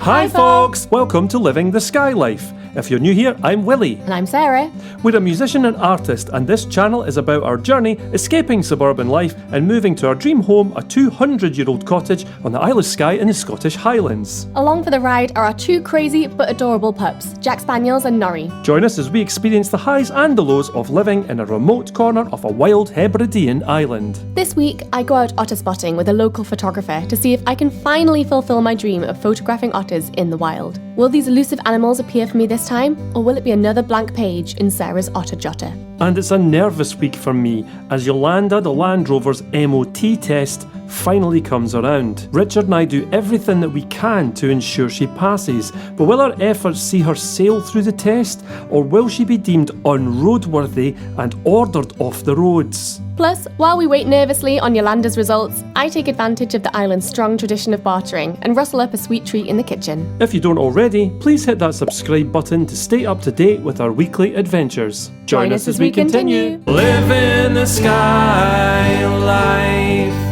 Hi folks! Welcome to Living the Skye Life. If you're new here, I'm Willie. And I'm Sarah. We're a musician and artist, and this channel is about our journey escaping suburban life and moving to our dream home, a 200-year-old cottage on the Isle of Skye in the Scottish Highlands. Along for the ride are our two crazy but adorable pups, Jack Spaniels and Nori. Join us as we experience the highs and the lows of living in a remote corner of a wild Hebridean island. This week, I go out otter spotting with a local photographer to see if I can finally fulfill my dream of photographing otters in the wild. Will these elusive animals appear for me this time, or will it be another blank page in Sarah's otter jotter? And it's a nervous week for me, as Yolanda, the Landrover's MOT test, finally comes around. Richard and I do everything that we can to ensure she passes, but will our efforts see her sail through the test, or will she be deemed unroadworthy and ordered off the roads? Plus, while we wait nervously on Yolanda's results, I take advantage of the island's strong tradition of bartering and rustle up a sweet treat in the kitchen. If you don't already, please hit that subscribe button to stay up to date with our weekly adventures. Join us as we continue. Living the Skye Life.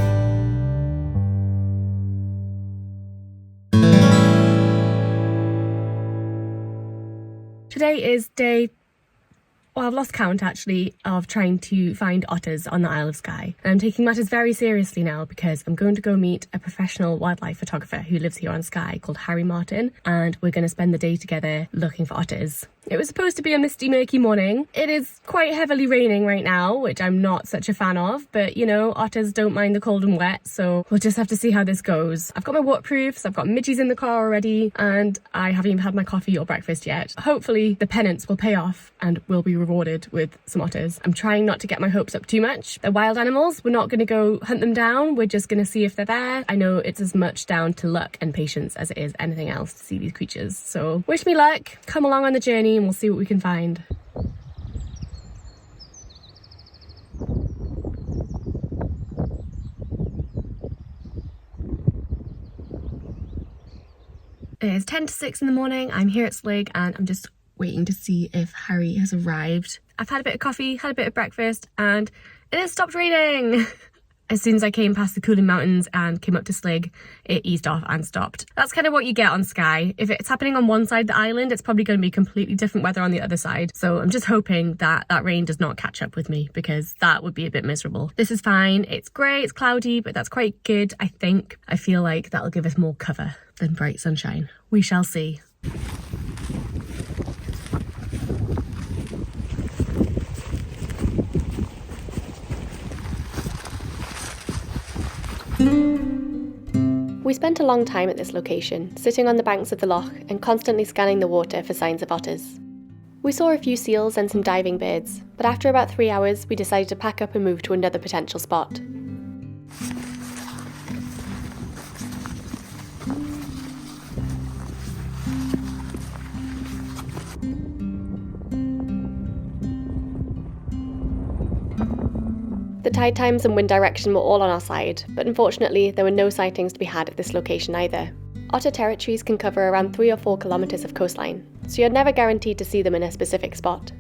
Today is day, I've lost count actually, of trying to find otters on the Isle of Skye. And I'm taking matters very seriously now because I'm going to go meet a professional wildlife photographer who lives here on Skye called Harry Martin, and we're going to spend the day together looking for otters. It was supposed to be a misty, murky morning. It is quite heavily raining right now, which I'm not such a fan of, but you know, otters don't mind the cold and wet, so we'll just have to see how this goes. I've got my waterproofs, I've got midgies in the car already, and I haven't even had my coffee or breakfast yet. Hopefully the penance will pay off and we'll be rewarded with some otters. I'm trying not to get my hopes up too much. They're wild animals. We're not going to go hunt them down. We're just going to see if they're there. I know it's as much down to luck and patience as it is anything else to see these creatures. So wish me luck. Come along on the journey and we'll see what we can find. It is 10 to 6 in the morning. I'm here at Slig and I'm just waiting to see if Harry has arrived. I've had a bit of coffee, had a bit of breakfast, and it has stopped raining. As soon as I came past the cooling mountains and came up to Slig, it eased off and stopped. That's kind of what you get on Skye. If it's happening on one side of the island, it's probably going to be completely different weather on the other side. So I'm just hoping that that rain does not catch up with me, because that would be a bit miserable. This is fine. It's grey, it's cloudy, but that's quite good, I think. I feel like that'll give us more cover than bright sunshine. We shall see. We spent a long time at this location, sitting on the banks of the loch and constantly scanning the water for signs of otters. We saw a few seals and some diving birds, but after about 3 hours we decided to pack up and move to another potential spot. The tide times and wind direction were all on our side, but unfortunately there were no sightings to be had at this location either. Otter territories can cover around 3 or 4 kilometres of coastline, so you're never guaranteed to see them in a specific spot.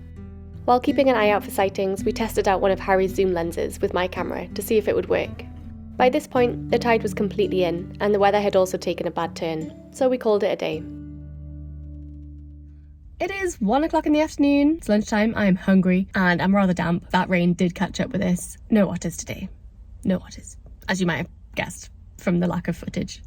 While keeping an eye out for sightings, we tested out one of Harry's zoom lenses with my camera to see if it would work. By this point, the tide was completely in, and the weather had also taken a bad turn, so we called it a day. It is 1 o'clock in the afternoon, it's lunchtime, I am hungry, and I'm rather damp. That rain did catch up with us. No otters today. No otters. As you might have guessed from the lack of footage.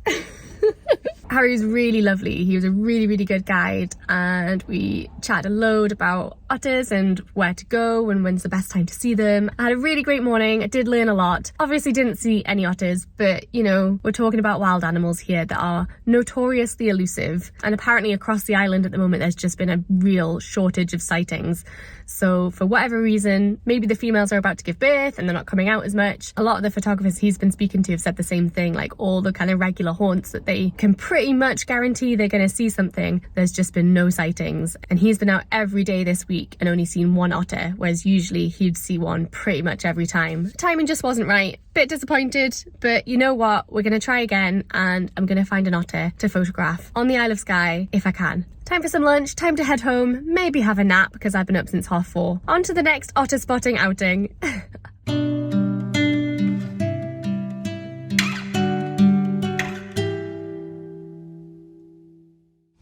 Harry's really lovely. He was a really, really good guide, and we chatted a load about otters and where to go and when's the best time to see them. I had a really great morning. I did learn a lot. Obviously didn't see any otters, but you know, we're talking about wild animals here that are notoriously elusive, and apparently across the island at the moment there's just been a real shortage of sightings. So for whatever reason, maybe the females are about to give birth and they're not coming out as much. A lot of the photographers he's been speaking to have said the same thing, like all the kind of regular haunts that they can pretty much guarantee they're going to see something, there's just been no sightings. And he's been out every day this week and only seen one otter, whereas usually he'd see one pretty much every time. Timing just wasn't right. Bit disappointed, but you know what? We're going to try again, and I'm going to find an otter to photograph on the Isle of Skye if I can. Time for some lunch, time to head home, maybe have a nap because I've been up since 4:30. On to the next otter spotting outing.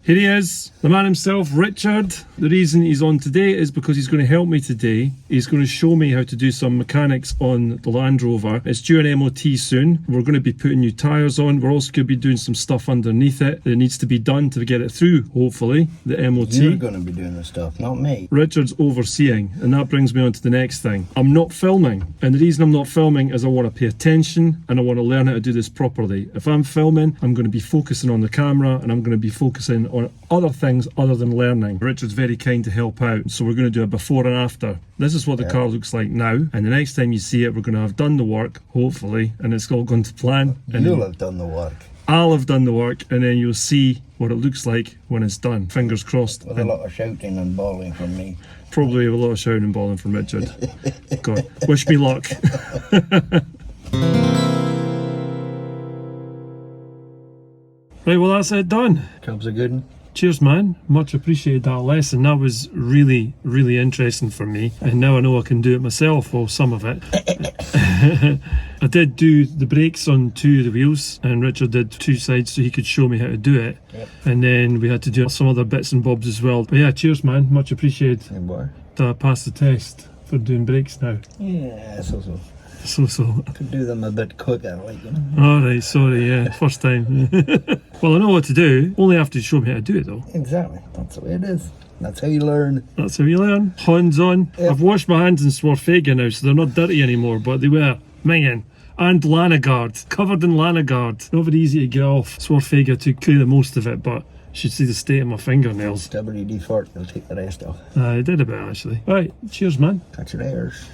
Here he is, the man himself, Richard. The reason he's on today is because he's going to help me today. He's going to show me how to do some mechanics on the Land Rover. It's due an MOT soon. We're going to be putting new tyres on. We're also going to be doing some stuff underneath it that needs to be done to get it through, hopefully, the MOT. You're going to be doing the stuff, not me. Richard's overseeing, and that brings me on to the next thing. I'm not filming, and the reason I'm not filming is I want to pay attention and I want to learn how to do this properly. If I'm filming, I'm going to be focusing on the camera and I'm going to be focusing on other things other than learning. Richard's very kind to help out, so we're going to do a before and after. This is what the car looks like now, and the next time you see it, we're going to have done the work, hopefully, and it's all going to plan. And You'll have done the work. I'll have done the work, and then you'll see what it looks like when it's done. Fingers crossed. With a lot of shouting and bawling from me. Probably a lot of shouting and bawling from Richard. God, wish me luck. Right, well that's it done. Job's a good one. Cheers, man. Much appreciated that lesson. That was really, really interesting for me. And now I know I can do it myself, well, some of it. I did do the brakes on 2 of the wheels, and Richard did 2 sides so he could show me how to do it. Yep. And then we had to do some other bits and bobs as well. But yeah, cheers, man. Much appreciated. Hey, boy. To pass the test for doing brakes now. Yeah, so. So. Could do them a bit quicker, like, you know. Alright, sorry, yeah, first time. Well, I know what to do, only have to show me how to do it though. Exactly. That's the way it is. That's how you learn. That's how you learn. Hands on. Yep. I've washed my hands in Swarfega now, so they're not dirty anymore, but they were minging. And Lanagard, covered in Lanagard. Not very easy to get off Swarfega to clear the most of it, but you should see the state of my fingernails. WD-40 will take the rest off. I did a bit actually. Right, cheers, man. Catch your airs.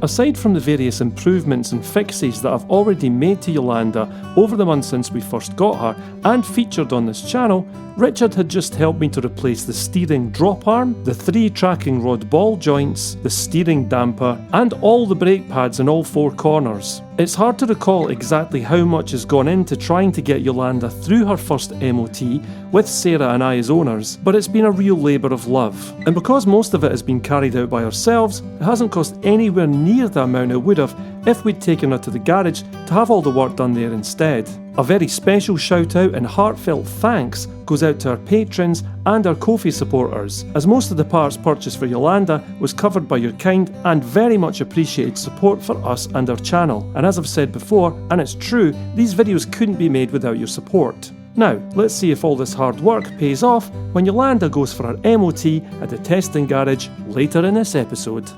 Aside from the various improvements and fixes that I've already made to Yolanda over the months since we first got her and featured on this channel, Richard had just helped me to replace the steering drop arm, the 3 tracking rod ball joints, the steering damper, and all the brake pads in all 4 corners. It's hard to recall exactly how much has gone into trying to get Yolanda through her first MOT with Sarah and I as owners, but it's been a real labour of love. And because most of it has been carried out by ourselves, it hasn't cost anywhere near the amount it would have if we'd taken her to the garage to have all the work done there instead. A very special shout out and heartfelt thanks goes out to our patrons and our Ko-fi supporters, as most of the parts purchased for Yolanda was covered by your kind and very much appreciated support for us and our channel. And as I've said before, and it's true, these videos couldn't be made without your support. Now, let's see if all this hard work pays off when Yolanda goes for her MOT at the testing garage later in this episode.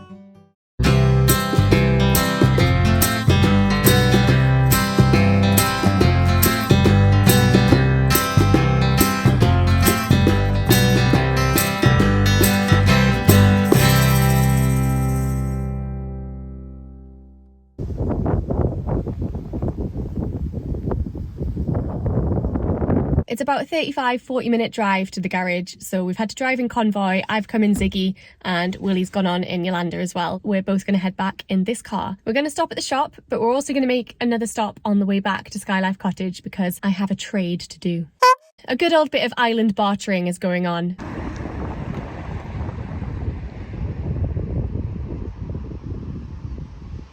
It's about a 35-40 minute drive to the garage, so we've had to drive in convoy. I've come in Ziggy and Willie's gone on in Yolanda as well. We're both going to head back in this car. We're going to stop at the shop, but we're also going to make another stop on the way back to Skye Cottage because I have a trade to do. A good old bit of island bartering is going on.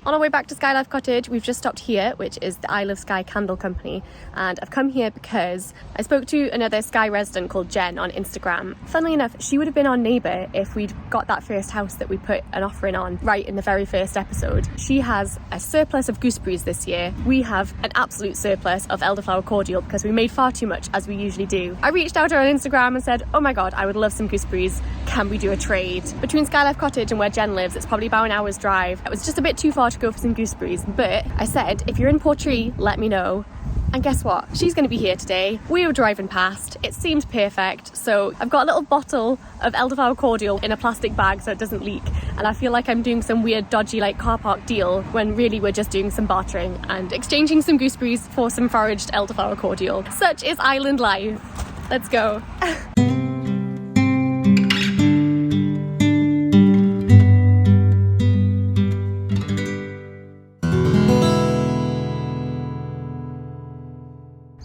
On our way back to Skye Cottage, we've just stopped here, which is the Isle of Skye Candle Company, and I've come here because I spoke to another Skye resident called Jen on Instagram. Funnily enough, she would have been our neighbour if we'd got that first house that we put an offering on right in the very first episode. She has a surplus of gooseberries this year. We have an absolute surplus of elderflower cordial because we made far too much, as we usually do. I reached out to her on Instagram and said, oh my god, I would love some gooseberries. Can we do a trade? Between Skye Cottage and where Jen lives, it's probably about an hour's drive. It was just a bit too far to go for some gooseberries, but I said, if you're in Portree, let me know. And guess what? She's going to be here today. We were driving past. It seemed perfect. So I've got a little bottle of elderflower cordial in a plastic bag so it doesn't leak. And I feel like I'm doing some weird, dodgy, like car park deal when really we're just doing some bartering and exchanging some gooseberries for some foraged elderflower cordial. Such is island life. Let's go.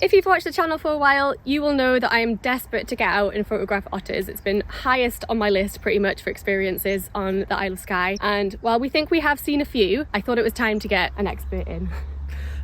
If you've watched the channel for a while, you will know that I am desperate to get out and photograph otters. It's been highest on my list pretty much for experiences on the Isle of Skye. And while we think we have seen a few, I thought it was time to get an expert in.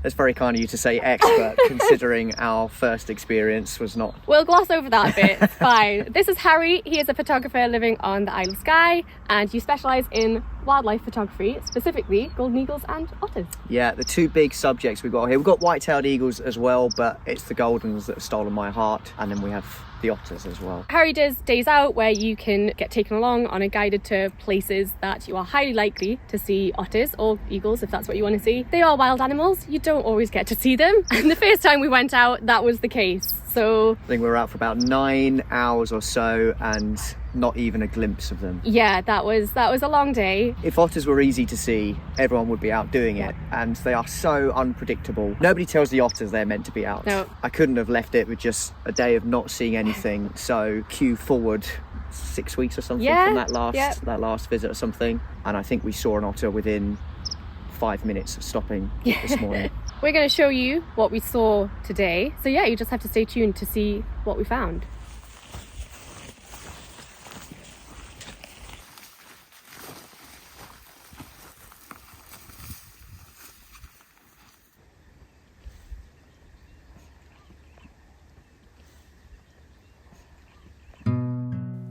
That's very kind of you to say expert, considering our first experience was not. We'll gloss over that bit, it's fine. This is Harry. He is a photographer living on the Isle of Skye, and you specialise in wildlife photography, specifically golden eagles and otters. Yeah, the two big subjects we've got here. We've got white-tailed eagles as well, but it's the goldens that have stolen my heart, and then we have the otters as well. Harry does days out where you can get taken along on a guided tour of places that you are highly likely to see otters or eagles if that's what you want to see. They are wild animals, you don't always get to see them, and the first time we went out that was the case. So I think we were out for about 9 hours or so and not even a glimpse of them. yeah, that was a long day. If otters were easy to see, everyone would be out doing it, and they are so unpredictable. Nobody tells the otters they're meant to be out. No. I couldn't have left it with just a day of not seeing anything, so cue forward 6 weeks or something Yeah, from that yeah. last visit or something, and I think we saw an otter within 5 minutes of stopping this morning. We're going to show you what we saw today. So yeah, you just have to stay tuned to see what we found.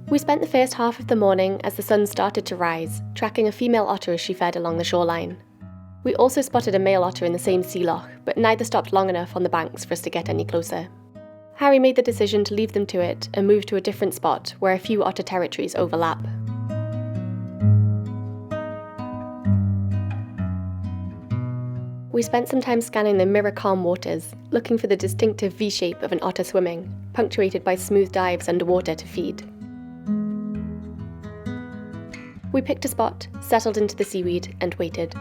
We spent the first half of the morning as the sun started to rise, tracking a female otter as she fed along the shoreline. We also spotted a male otter in the same sea loch, but neither stopped long enough on the banks for us to get any closer. Harry made the decision to leave them to it and move to a different spot where a few otter territories overlap. We spent some time scanning the mirror-calm waters, looking for the distinctive V-shape of an otter swimming, punctuated by smooth dives underwater to feed. We picked a spot, settled into the seaweed, and waited.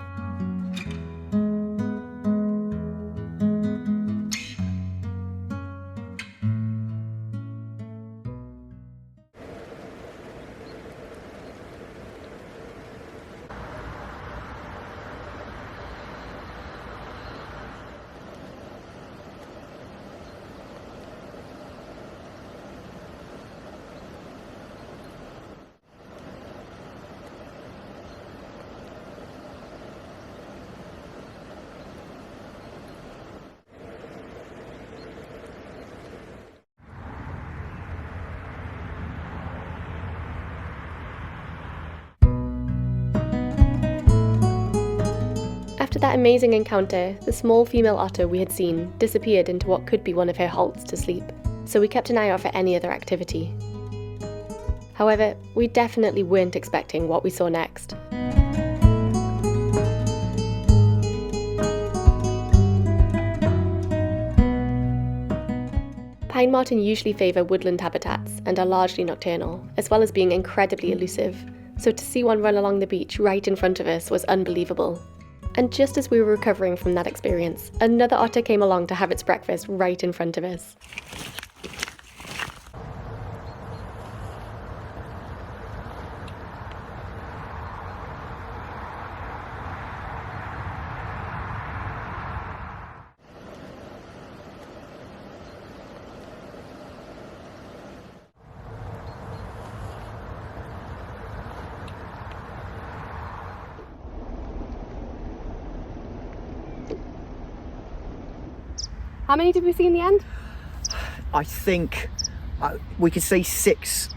After that amazing encounter, the small female otter we had seen disappeared into what could be one of her halts to sleep, so we kept an eye out for any other activity. However, we definitely weren't expecting what we saw next. Pine marten usually favour woodland habitats and are largely nocturnal, as well as being incredibly elusive, so to see one run along the beach right in front of us was unbelievable. And just as we were recovering from that experience, another otter came along to have its breakfast right in front of us. How many did we see in the end? I think we could say six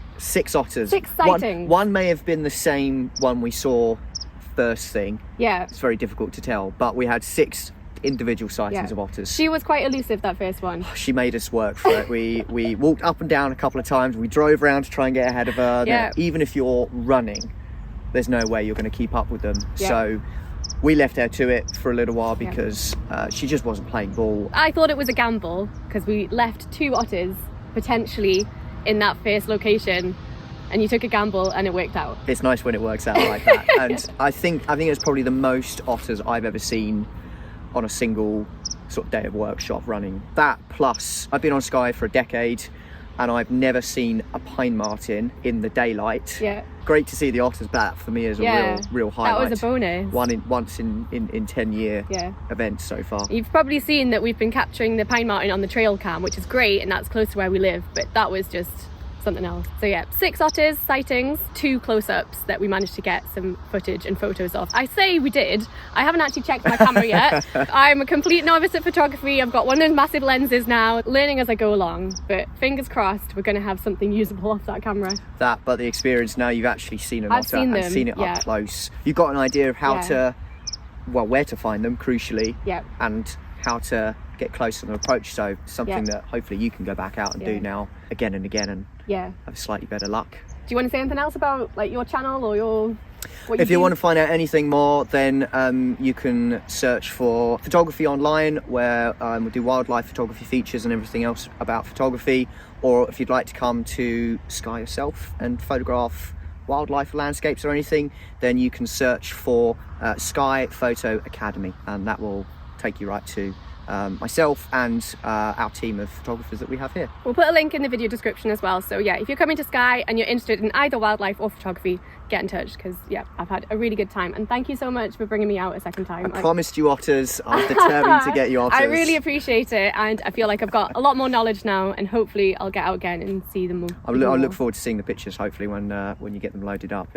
otters. 6 sightings. One may have been the same one we saw first thing. Yeah. It's very difficult to tell, but we had 6 individual sightings of otters. She was quite elusive, that first one. She made us work for it. We walked up and down a couple of times. We drove around to try and get ahead of her. Yeah. Even if you're running, there's no way you're going to keep up with them. Yeah. So we left her to it for a little while because she just wasn't playing ball. I thought it was a gamble because we left 2 otters potentially in that first location, and you took a gamble and it worked out. It's nice when it works out like that. And I think it's probably the most otters I've ever seen on a single sort of day of workshop running. That plus I've been on Skye for a decade and I've never seen a pine marten in the daylight great to see the otters back. For me is a real highlight. That was a bonus. Once in 10-year events so far. You've probably seen that we've been capturing the pine marten on the trail cam, which is great, and that's close to where we live, but that was just something else. So yeah, 6 otters sightings, 2 close-ups that we managed to get some footage and photos of. I say we did. I haven't actually checked my camera yet. I'm a complete novice at photography. I've got one of those massive lenses now, learning as I go along, but fingers crossed we're going to have something usable off that camera. But the experience now, you've actually seen an otter and seen it up close. You've got an idea of how to, where to find them, crucially, and how to get close on the approach, so something that hopefully you can go back out and do now again and again and have slightly better luck. Do you want to say anything else about like your channel or your if you want to find out anything more, then you can search for photography online, where we do wildlife photography features and everything else about photography. Or if you'd like to come to Skye yourself and photograph wildlife, landscapes or anything, then you can search for Skye Photo Academy, and that will take you right to myself and our team of photographers that we have here. We'll put a link in the video description as well, so yeah, if you're coming to Skye and you're interested in either wildlife or photography, get in touch, because I've had a really good time, and thank you so much for bringing me out a second time. I promised you otters. I was determined to get you otters. I really appreciate it, and I feel like I've got a lot more knowledge now, and hopefully I'll get out again and see them more. I look forward to seeing the pictures, hopefully when you get them loaded up.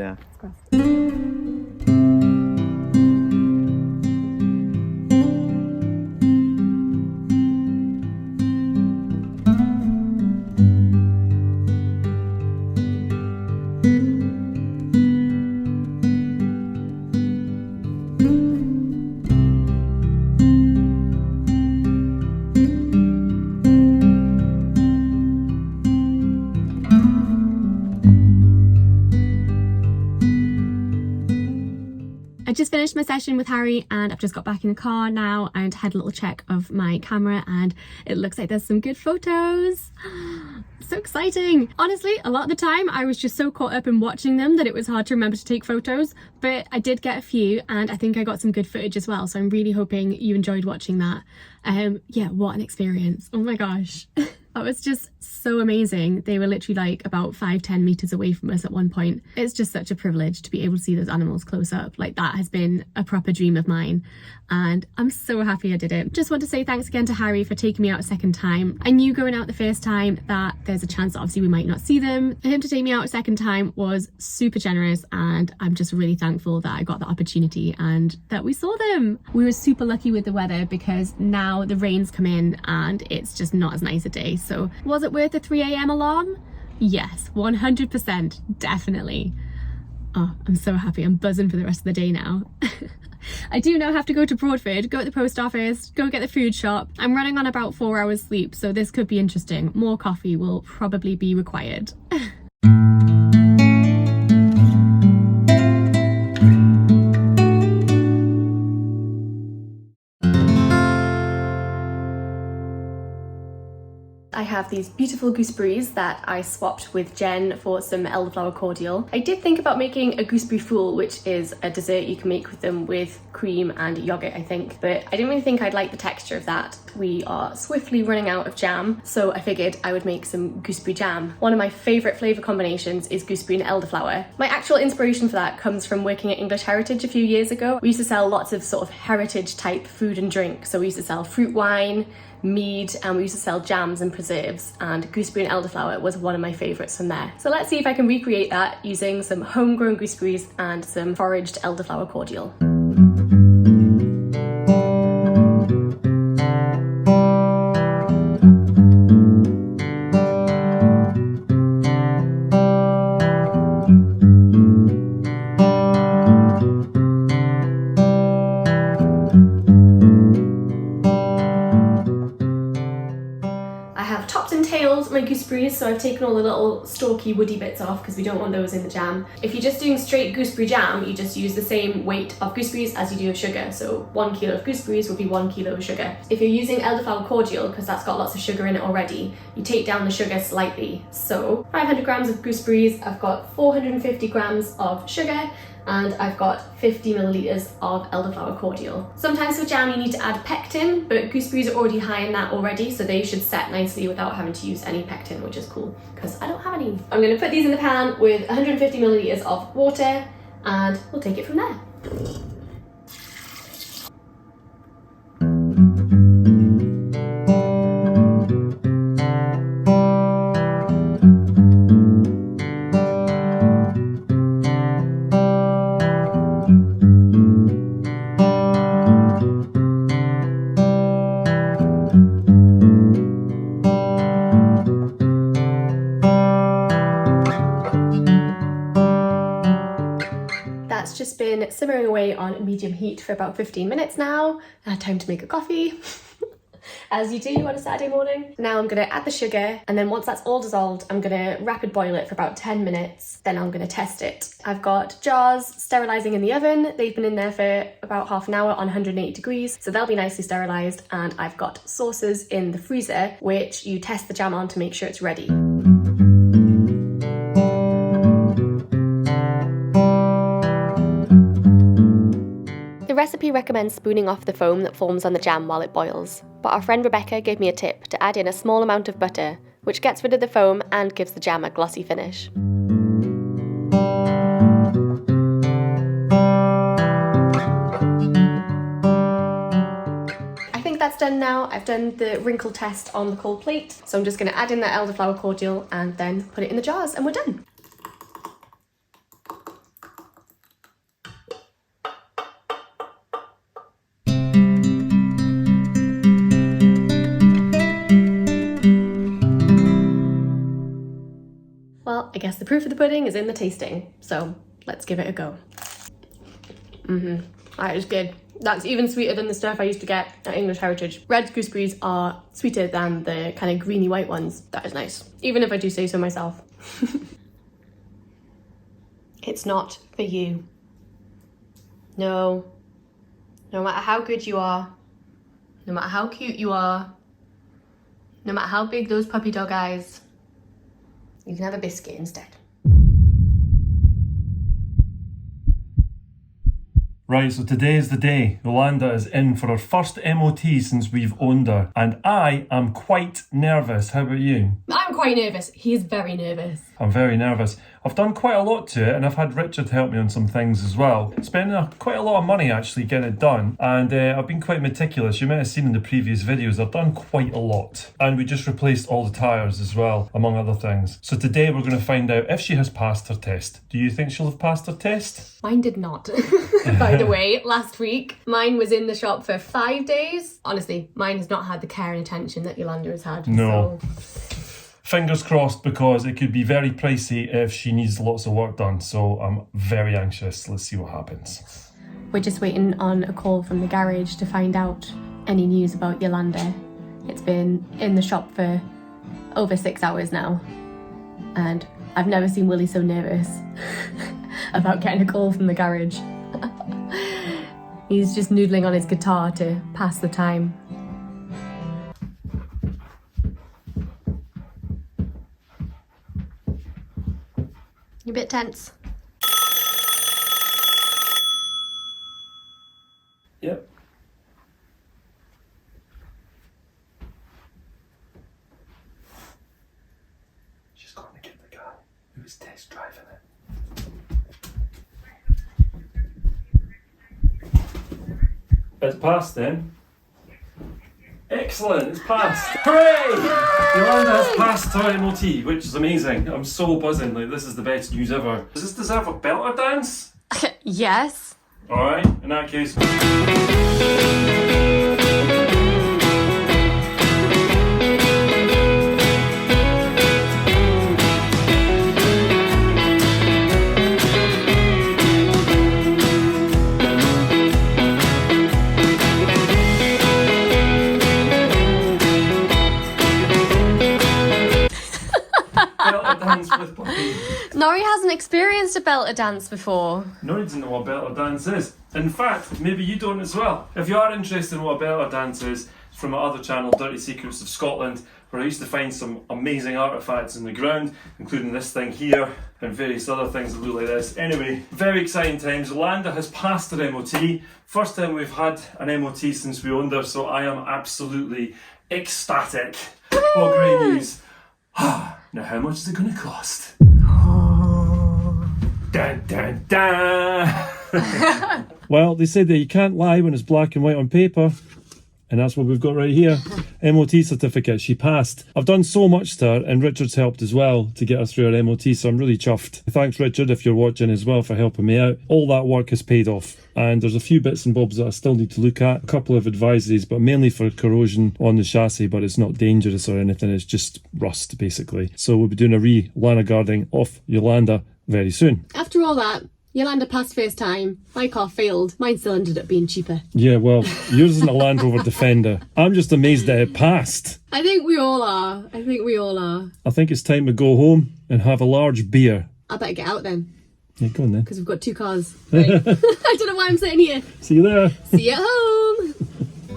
I just finished my session with Harry, and I've just got back in the car now and had a little check of my camera, and it looks like there's some good photos. So exciting. Honestly, a lot of the time I was just so caught up in watching them that it was hard to remember to take photos, but I did get a few, and I think I got some good footage as well, so I'm really hoping you enjoyed watching that. Yeah, what an experience. Oh my gosh. That was just so amazing. They were literally like about 5-10 meters away from us at one point. It's just such a privilege to be able to see those animals close up. Like, that has been a proper dream of mine, and I'm so happy I did it. Just want to say thanks again to Harry for taking me out a second time. I knew going out the first time that there's a chance that obviously we might not see them. For him to take me out a second time was super generous, and I'm just really thankful that I got the opportunity and that we saw them. We were super lucky with the weather, because now the rain's come in and it's just not as nice a day. So was it worth the 3 a.m. alarm? Yes, 100%, definitely. Oh, I'm so happy. I'm buzzing for the rest of the day now. I do now have to go to Broadford, go to the post office, go get the food shop. I'm running on about 4 hours sleep, so this could be interesting. More coffee will probably be required. I have these beautiful gooseberries that I swapped with Jen for some elderflower cordial. I did think about making a gooseberry fool, which is a dessert you can make with them with cream and yogurt, I think, but I didn't really think I'd like the texture of that. We are swiftly running out of jam, so I figured I would make some gooseberry jam. One of my favourite flavour combinations is gooseberry and elderflower. My actual inspiration for that comes from working at English Heritage a few years ago. We used to sell lots of sort of heritage type food and drink, so we used to sell fruit wine, mead, and we used to sell jams and preserves, and gooseberry and elderflower was one of my favourites from there. So let's see if I can recreate that using some homegrown gooseberries and some foraged elderflower cordial. Gooseberries, so I've taken all the little stalky woody bits off because we don't want those in the jam. If you're just doing straight gooseberry jam, you just use the same weight of gooseberries as you do of sugar, so 1 kilo of gooseberries will be 1 kilo of sugar. If you're using elderflower cordial, because that's got lots of sugar in it already, you take down the sugar slightly. So 500 grams of gooseberries, I've got 450 grams of sugar, and I've got 50 millilitres of elderflower cordial. Sometimes for jam you need to add pectin, but gooseberries are already high in that already, so they should set nicely without having to use any pectin, which is cool. bottle because I don't have any. I'm going to put these in the pan with 150 millilitres of water and we'll take it from there. That's just been simmering away on medium heat for about 15 minutes now. Time to make a coffee, as you do on a Saturday morning. Now I'm gonna add the sugar, and then once that's all dissolved, I'm gonna rapid boil it for about 10 minutes. Then I'm gonna test it. I've got jars sterilising in the oven. They've been in there for about half an hour on 180 degrees, so they'll be nicely sterilised. And I've got saucers in the freezer, which you test the jam on to make sure it's ready. The recipe recommends spooning off the foam that forms on the jam while it boils, but our friend Rebecca gave me a tip to add in a small amount of butter, which gets rid of the foam and gives the jam a glossy finish. I think that's done now. I've done the wrinkle test on the cold plate, so I'm just going to add in that elderflower cordial and then put it in the jars and we're done. Well, I guess the proof of the pudding is in the tasting, so let's give it a go. That is good. That's even sweeter than the stuff I used to get at English Heritage. Red gooseberries are sweeter than the kind of greeny white ones. That is nice, even if I do say so myself. It's not for you. No. No matter how good you are, no matter how cute you are, no matter how big those puppy dog eyes, you can have a biscuit instead. Right, so today is the day. Yolanda is in for her first MOT since we've owned her. And I am quite nervous. How about you? I'm quite nervous. He's very nervous. I'm very nervous. I've done quite a lot to it and I've had Richard help me on some things as well. Spending quite a lot of money actually getting it done. And I've been quite meticulous. You might have seen in the previous videos, I've done quite a lot. And we just replaced all the tyres as well, among other things. So today we're going to find out if she has passed her test. Do you think she'll have passed her test? Mine did not, by the way, last week. Mine was in the shop for 5 days. Honestly, mine has not had the care and attention that Yolanda has had. No. So. Fingers crossed, because it could be very pricey if she needs lots of work done. So I'm very anxious. Let's see what happens. We're just waiting on a call from the garage to find out any news about Yolanda. It's been in the shop for over 6 hours now. And I've never seen Willie so nervous about getting a call from the garage. He's just noodling on his guitar to pass the time. You're a bit tense. Yep. She's going to get the guy who's test driving it. It's passed then. Excellent, it's passed. Hooray! Yolanda has passed her MOT, which is amazing. I'm so buzzing, like this is the best news ever. Does this deserve a belter dance? Yes. Alright, in that case. Nori hasn't experienced a belter dance before. Nori doesn't know what a belter dance is. In fact, maybe you don't as well. If you are interested in what a belter dance is, it's from my other channel, Dirty Secrets of Scotland, where I used to find some amazing artefacts in the ground, including this thing here and various other things that look like this. Anyway, very exciting times. Yolanda has passed her MOT. First time we've had an MOT since we owned her, so I am absolutely ecstatic. What great news. Now how much is it going to cost? Dun, dun, dun. Well, they said that you can't lie when it's black and white on paper. And that's what we've got right here. MOT certificate, she passed. I've done so much to her, and Richard's helped as well to get her through her MOT, so I'm really chuffed. Thanks, Richard, if you're watching as well, for helping me out. All that work has paid off. And there's a few bits and bobs that I still need to look at. A couple of advisories, but mainly for corrosion on the chassis, but it's not dangerous or anything, it's just rust, basically. So we'll be doing a re-liner guarding off Yolanda very soon. After all that, Yolanda passed first time, my car failed, mine still ended up being cheaper. Yeah, well, yours isn't a Landrover Defender. I'm just amazed that it passed. I think we all are. I think it's time to go home and have a large beer. I better get out then. Yeah, go on then. Because we've got 2 cars. Right. I don't know why I'm sitting here. See you there. See you at home.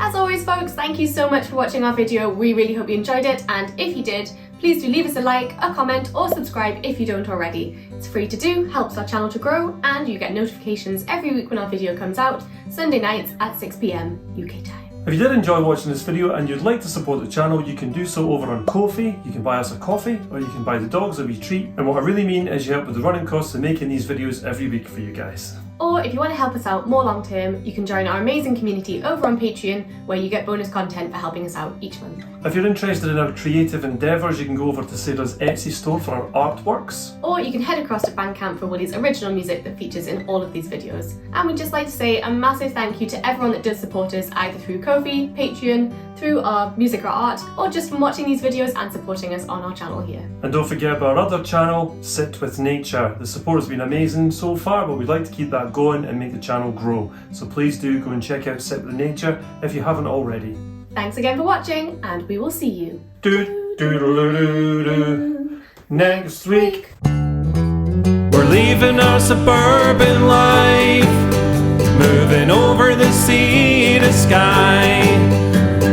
As always, folks, thank you so much for watching our video. We really hope you enjoyed it, and if you did, please do leave us a like, a comment, or subscribe if you don't already. It's free to do, helps our channel to grow, and you get notifications every week when our video comes out, Sunday nights at 6 PM UK time. If you did enjoy watching this video and you'd like to support the channel, you can do so over on Ko-fi. You can buy us a coffee, or you can buy the dogs a wee treat. And what I really mean is you help with the running costs of making these videos every week for you guys. Or if you want to help us out more long term, you can join our amazing community over on Patreon, where you get bonus content for helping us out each month. If you're interested in our creative endeavours, you can go over to Sarah's Etsy store for our artworks. Or you can head across to Bandcamp for Willie's original music that features in all of these videos. And we'd just like to say a massive thank you to everyone that does support us, either through Ko-fi, Patreon, through our music or art, or just from watching these videos and supporting us on our channel here. And don't forget about our other channel, Sit With Nature. The support has been amazing so far, but we'd like to keep that going and make the channel grow. So please do go and check out Sit With Nature if you haven't already. Thanks again for watching, and we will see you next week. We're leaving our suburban life, moving over the sea to Skye.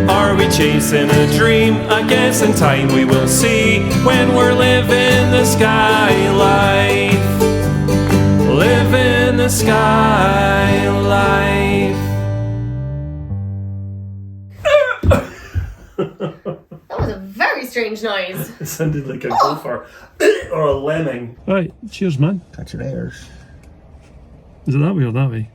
Are we chasing a dream? I guess in time we will see, when we're living the Skye life. Living the Skye life. That was a very strange noise. It sounded like a gopher or a lemming. Right, cheers, man. Catch your airs. Is it that way or that way?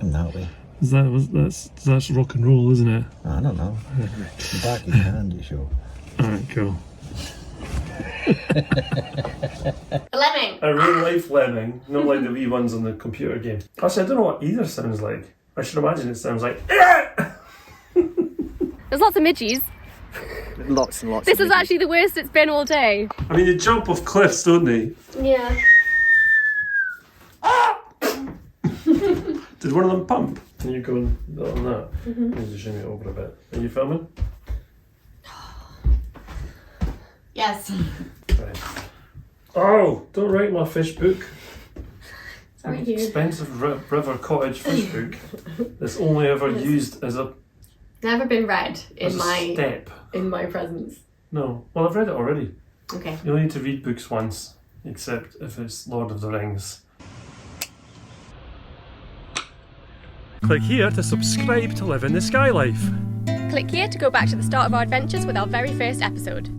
And that way. That's rock and roll, isn't it? I don't know. The back of your hand, you show. Alright, cool. A lemming. A real life lemming, not like the wee ones on the computer game. Actually, I don't know what either sounds like. I should imagine it sounds like. There's lots of midgies. Lots and lots. This of is actually the worst it's been all day. I mean, they jump off cliffs, don't they? Yeah. Did one of them pump? Can you go on that? Mm-hmm. Let me just zoom it over a bit. Are you filming? Yes. Right. Oh, don't write my fish book. Sorry, dude. Expensive river cottage fish book that's only ever used as a Never been read as a step. in my presence. No. Well, I've read it already. Okay. You only need to read books once, except if it's Lord of the Rings. Click here to subscribe to live in the Skye life. Click here to go back to the start of our adventures with our very first episode.